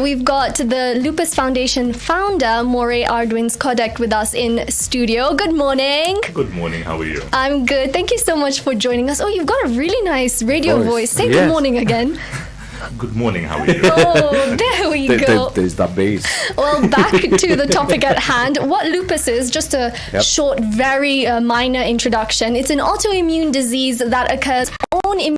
We've got the Lupus Foundation founder, Moré Argwings-Kodhek, with us in studio. Good morning. Good morning. How are you? I'm good. Thank you so much for joining us. Oh, you've got a really nice radio voice. Say good morning again. Good morning. How are you? Oh, there we go. There's that bass. Well, back to the topic at hand. What lupus is, just a short, very minor introduction. It's an autoimmune disease that occurs when our own immune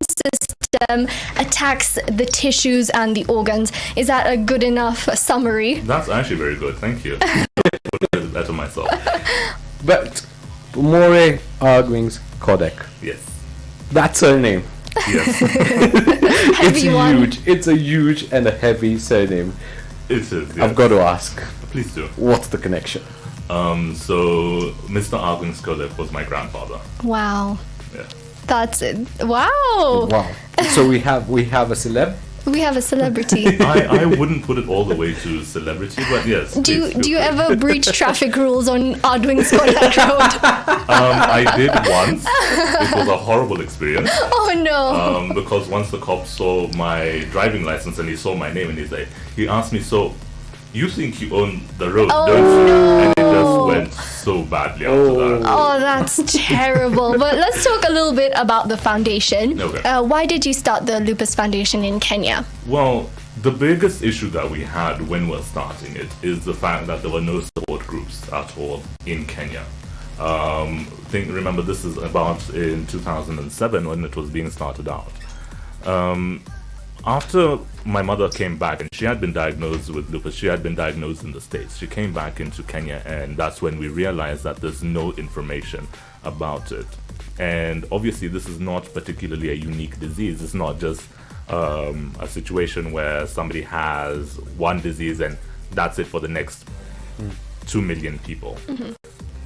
system attacks the tissues and the organs. Is that a good enough summary? That's actually very good. Thank you. I put it better myself. But Moré Argwings-Kodhek. Yes. That's her name. Yes. Heavy one. Huge. It's a huge and a heavy surname. It is. Yes. I've got to ask. Please do. What's the connection? So Mr. Argwings-Kodhek was my grandfather. Wow. Yeah. That's it. Wow. Wow. So we have a celeb. We have a celebrity. I wouldn't put it all the way to celebrity, but yes. Do you ever breach traffic rules on Argwings-Kodhek Road? I did once. It was a horrible experience. Oh no. Because once the cop saw my driving license and he saw my name and he asked me, so you think you own the road, don't you? No. And it just went so badly after that. Oh, that's terrible. But let's talk a little bit about the foundation. Okay. Why did you start the Lupus Foundation in Kenya? Well, the biggest issue that we had when we were starting it is the fact that there were no support groups at all in Kenya. Remember, this is about in 2007 when it was being started out. After my mother came back, and she had been diagnosed with lupus, she had been diagnosed in the States. She came back into Kenya, and that's when we realized that there's no information about it. And obviously, this is not particularly a unique disease. It's not just a situation where somebody has one disease and that's it for the next 2 million people. Mm-hmm.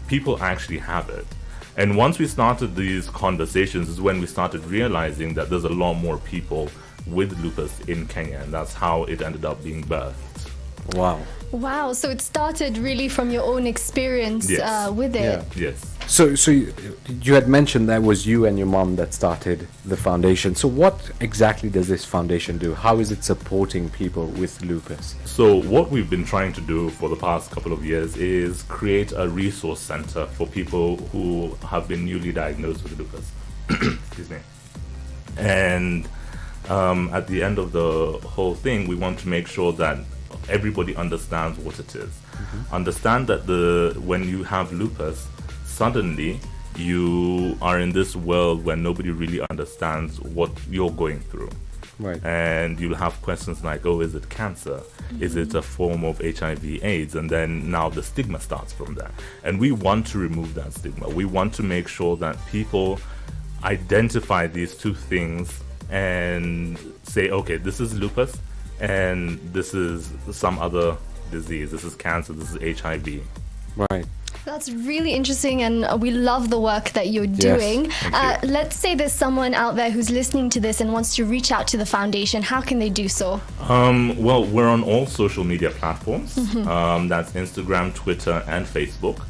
People actually have it. And once we started these conversations is when we started realizing that there's a lot more people with lupus in Kenya, and that's how it ended up being birthed. Wow, so it started really from your own experience with it. Yes. So you had mentioned that was you and your mom that started the foundation. So what exactly does this foundation do? How is it supporting people with lupus? So what we've been trying to do for the past couple of years is create a resource center for people who have been newly diagnosed with lupus. Excuse me. And at the end of the whole thing, we want to make sure that everybody understands what it is. Mm-hmm. Understand that when you have lupus, suddenly you are in this world where nobody really understands what you're going through. Right. And you'll have questions like, oh, is it cancer? Mm-hmm. Is it a form of HIV/AIDS? And then now the stigma starts from there. And we want to remove that stigma. We want to make sure that people identify these two things and say, okay, this is lupus and this is some other disease. This is cancer, this is HIV. Right. That's really interesting, and we love the work that you're doing. Yes, let's say there's someone out there who's listening to this and wants to reach out to the foundation. How can they do so? Well, we're on all social media platforms. Mm-hmm. That's Instagram, Twitter, and Facebook.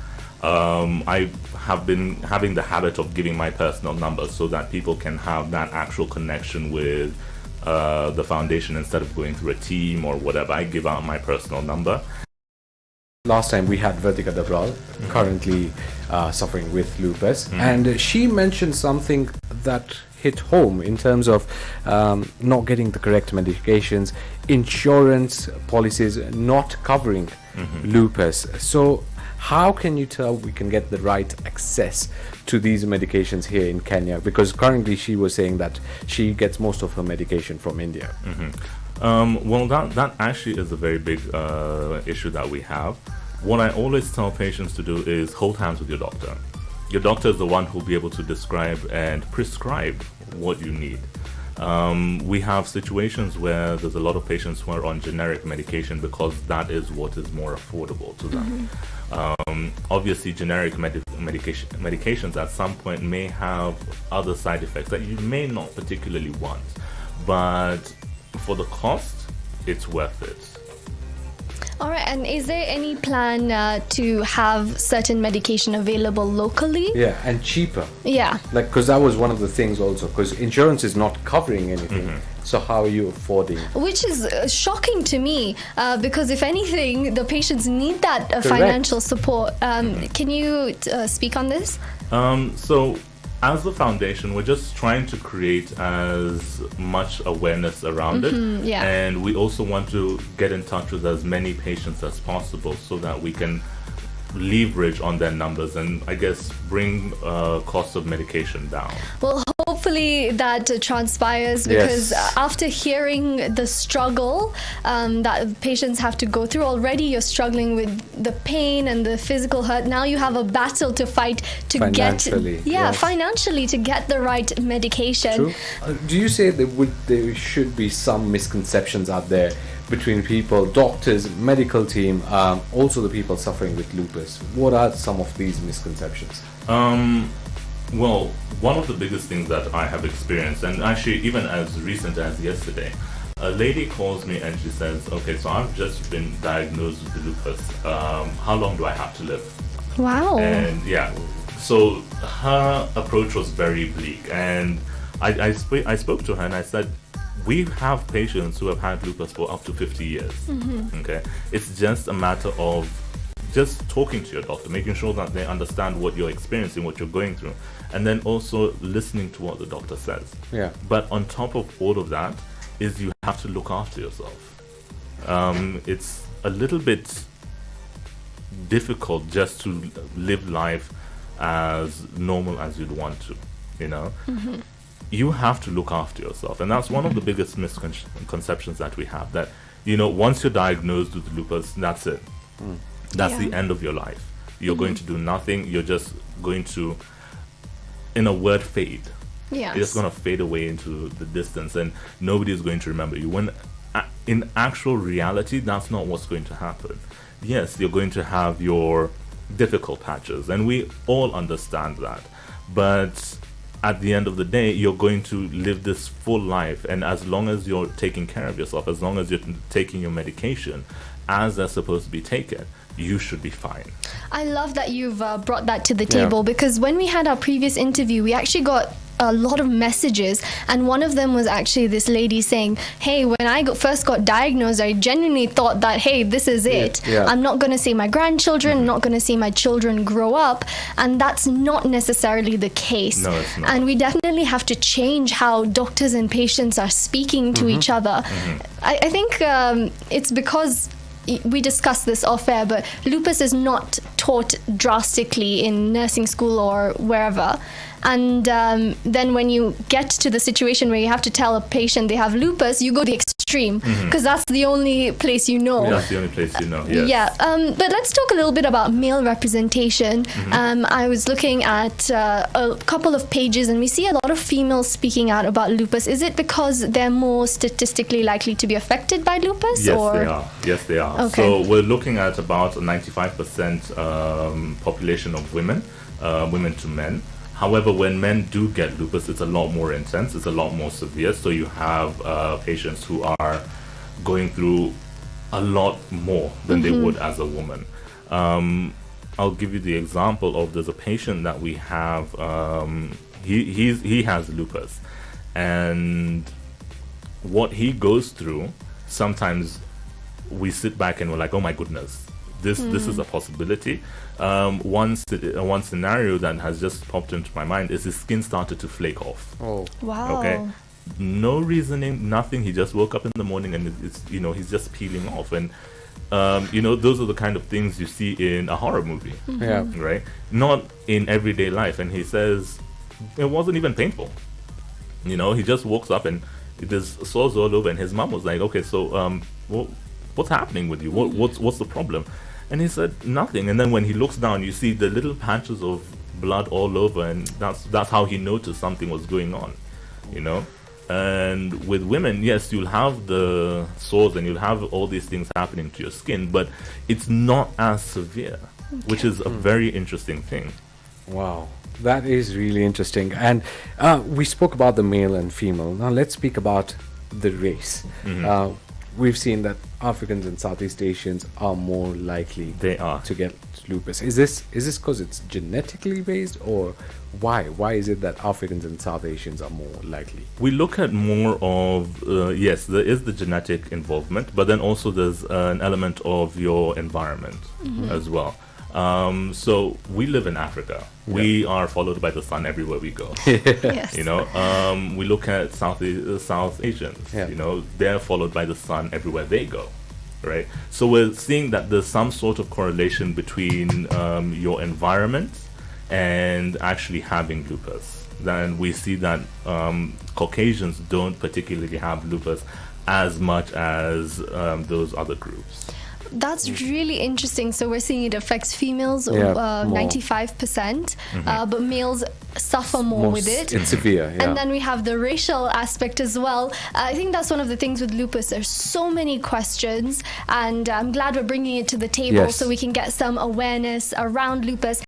I have been having the habit of giving my personal number so that people can have that actual connection with the foundation instead of going through a team or whatever. I give out my personal number. Last time we had Vertika Dabral, mm-hmm. currently suffering with lupus, mm-hmm. and she mentioned something that hit home in terms of not getting the correct medications, insurance policies not covering mm-hmm. lupus. So how can you tell we can get the right access to these medications here in Kenya? Because currently she was saying that she gets most of her medication from India. Mm-hmm. Well, that actually is a very big issue that we have. What I always tell patients to do is hold hands with your doctor. Your doctor is the one who will be able to describe and prescribe what you need. We have situations where there's a lot of patients who are on generic medication because that is what is more affordable to them. Mm-hmm. Obviously, generic medications at some point may have other side effects that you may not particularly want, but for the cost, it's worth it. All right, and is there any plan to have certain medication available locally? Yeah, and cheaper. Yeah. Like, because that was one of the things also, because insurance is not covering anything. So how are you affording? Which is shocking to me, because if anything, the patients need that Correct. financial support. Can you speak on this? So, as the foundation, we're just trying to create as much awareness around it. Yeah. And we also want to get in touch with as many patients as possible so that we can leverage on their numbers and, I guess, bring cost of medication down. Well, hopefully that transpires, because after hearing the struggle that patients have to go through, already you're struggling with the pain and the physical hurt. Now you have a battle to fight to Financially, get financially to get the right medication. True. Do you say there should be some misconceptions out there between people, doctors, medical team, also the people suffering with lupus? What are some of these misconceptions? Well, one of the biggest things that I have experienced, and actually even as recent as yesterday, a lady calls me and she says, okay, so I've just been diagnosed with lupus. How long do I have to live? Wow. And so her approach was very bleak. And I spoke to her and I said, we have patients who have had lupus for up to 50 years. Okay, it's just a matter of just talking to your doctor, making sure that they understand what you're experiencing, what you're going through, and then also listening to what the doctor says. Yeah. But on top of all of that is you have to look after yourself. It's a little bit difficult just to live life as normal as you'd want to, you know? You have to look after yourself. And that's one of the biggest misconceptions that we have, that, you know, once you're diagnosed with lupus, that's it. That's the end of your life. You're going to do nothing. You're just going to, in a word, fade. Yes. You're just going to fade away into the distance and nobody is going to remember you. When in actual reality, that's not what's going to happen. Yes, you're going to have your difficult patches, and we all understand that. But at the end of the day, you're going to live this full life, and as long as you're taking care of yourself, as long as you're taking your medication as they're supposed to be taken, you should be fine. I love that you've brought that to the table, because when we had our previous interview, we actually got a lot of messages, and one of them was actually this lady saying, hey, when I first got diagnosed, I genuinely thought that, hey, this is it. I'm not going to see my grandchildren, I'm not going to see my children grow up, and that's not necessarily the case. No, it's not. And we definitely have to change how doctors and patients are speaking to each other. I think it's because we discussed this off air, but lupus is not taught drastically in nursing school or wherever. And then when you get to the situation where you have to tell a patient they have lupus, you go the extreme, because that's the only place you know. That's the only place you know, yes. Yeah, but let's talk a little bit about male representation. I was looking at a couple of pages, and we see a lot of females speaking out about lupus. Is it because they're more statistically likely to be affected by lupus? Yes, or? they are. Yes, they are. Okay. So we're looking at about a 95% population of women to men. However, when men do get lupus, it's a lot more intense, it's a lot more severe. So you have patients who are going through a lot more than they would as a woman. I'll give you the example of, there's a patient that we have, he has lupus. And what he goes through, sometimes we sit back and we're like, oh my goodness, this is a possibility. One scenario that has just popped into my mind is his skin started to flake off. Oh, Wow. Okay, no reasoning, nothing. He just woke up in the morning and it's he's just peeling off. And those are the kind of things you see in a horror movie, yeah. right? Not in everyday life. And he says it wasn't even painful. He just walks up and there's sores all over. And his mom was like, okay, so what's happening with you? What's the problem? And he said nothing. And then when he looks down, you see the little patches of blood all over, and that's how he noticed something was going on, And with women, yes, you'll have the sores and you'll have all these things happening to your skin, but it's not as severe, which is a very interesting thing. Wow, that is really interesting. And we spoke about the male and female. Now let's speak about the race. we've seen that Africans and Southeast Asians are more likely They are. to get lupus. Is this because it's genetically based, or why? Why is it that Africans and South Asians are more likely? We look at more of, yes, there is the genetic involvement, but then also there's an element of your environment as well. So we live in Africa. We are followed by the sun everywhere we go. Yes. You know, we look at South Asians. Yeah. You know, they're followed by the sun everywhere they go, right? So we're seeing that there's some sort of correlation between your environment and actually having lupus. Then we see that Caucasians don't particularly have lupus as much as those other groups. That's really interesting. So we're seeing it affects females, more. 95%, but males suffer more with it. It's severe, yeah. And then we have the racial aspect as well. I think that's one of the things with lupus. There's so many questions, and I'm glad we're bringing it to the table Yes. so we can get some awareness around lupus